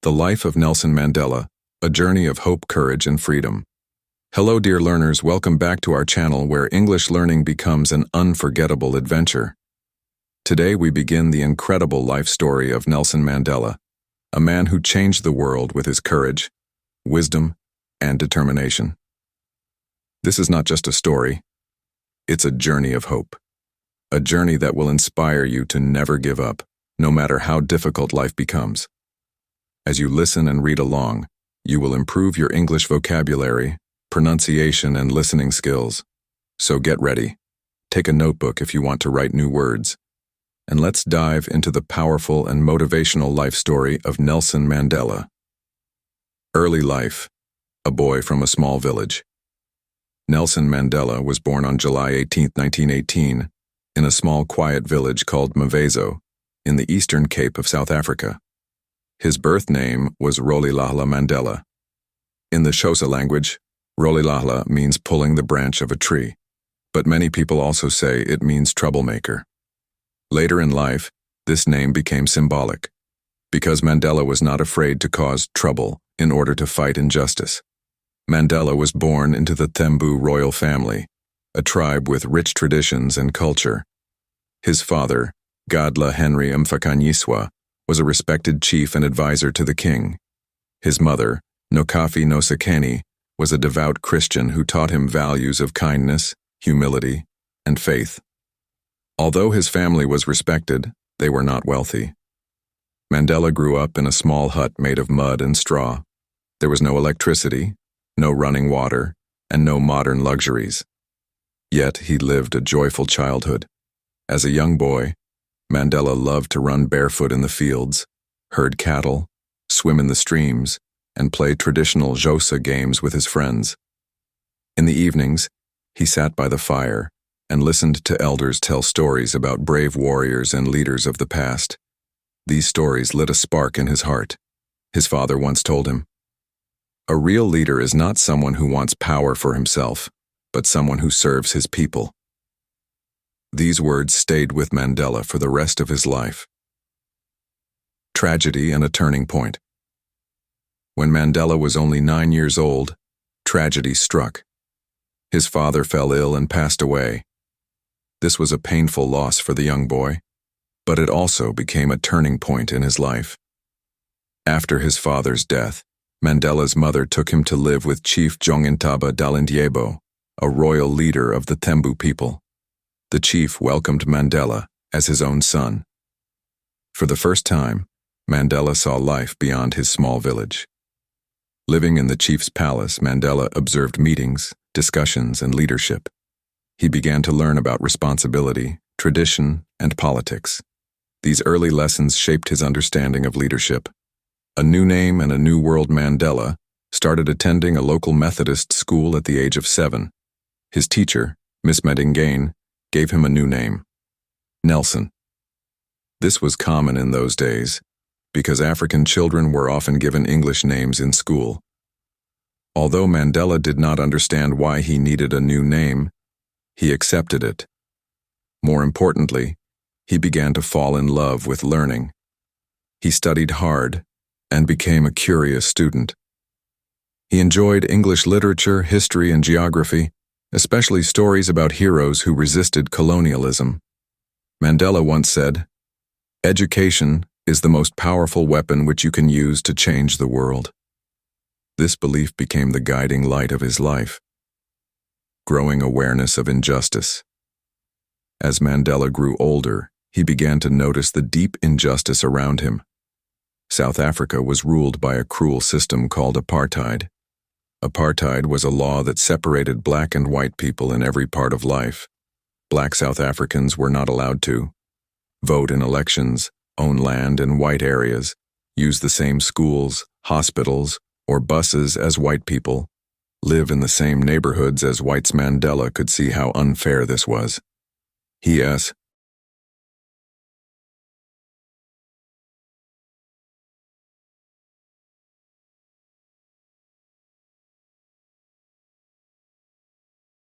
The Life of Nelson Mandela, a journey of hope, courage, and freedom. Hello dear learners, welcome back to our channel where English learning becomes an unforgettable adventure. Today we begin the incredible life story of Nelson Mandela, a man who changed the world with his courage, wisdom, and determination. This is not just a story, it's a journey of hope. A journey that will inspire you to never give up, no matter how difficult life becomes. As you listen and read along, you will improve your English vocabulary, pronunciation, and listening skills. So get ready. Take a notebook if you want to write new words. And let's dive into the powerful and motivational life story of Nelson Mandela. Early life, a boy from a small village. Nelson Mandela was born on July 18, 1918, in a small quiet village called Mvezo, in the Eastern Cape of South Africa. His birth name was Rolihlahla Mandela. In the Xhosa language, Rolihlahla means pulling the branch of a tree, but many people also say it means troublemaker. Later in life, this name became symbolic, because Mandela was not afraid to cause trouble in order to fight injustice. Mandela was born into the Thembu royal family, a tribe with rich traditions and culture. His father, Gadla Henry Mfakanyiswa, was a respected chief and advisor to the king. His mother, Nokafi Nosekeni, was a devout Christian who taught him values of kindness, humility, and faith. Although his family was respected, they were not wealthy. Mandela grew up in a small hut made of mud and straw. There was no electricity, no running water, and no modern luxuries. Yet he lived a joyful childhood. As a young boy, Mandela loved to run barefoot in the fields, herd cattle, swim in the streams, and play traditional Xhosa games with his friends. In the evenings, he sat by the fire and listened to elders tell stories about brave warriors and leaders of the past. These stories lit a spark in his heart. His father once told him, "A real leader is not someone who wants power for himself, but someone who serves his people." These words stayed with Mandela for the rest of his life. Tragedy and a turning point. When Mandela was only 9 years old, tragedy struck. His father fell ill and passed away. This was a painful loss for the young boy, but it also became a turning point in his life. After his father's death, Mandela's mother took him to live with Chief Jongintaba Dalindyebo, a royal leader of the Thembu people. The chief welcomed Mandela as his own son. For the first time, Mandela saw life beyond his small village. Living in the chief's palace, Mandela observed meetings, discussions, and leadership. He began to learn about responsibility, tradition, and politics. These early lessons shaped his understanding of leadership. A new name and a new world. Mandela started attending a local Methodist school at the age of 7. His teacher, Miss Medingane, gave him a new name, Nelson. This was common in those days, because African children were often given English names in school. Although Mandela did not understand why he needed a new name, he accepted it. More importantly, he began to fall in love with learning. He studied hard and became a curious student. He enjoyed English literature, history, and geography, especially stories about heroes who resisted colonialism. Mandela once said, "Education is the most powerful weapon which you can use to change the world." This belief became the guiding light of his life. Growing awareness of injustice. As Mandela grew older, he began to notice the deep injustice around him. South Africa was ruled by a cruel system called apartheid. Apartheid was a law that separated black and white people in every part of life. Black South Africans were not allowed to vote in elections, own land in white areas, use the same schools, hospitals, or buses as white people, live in the same neighborhoods as whites. Mandela could see how unfair this was. He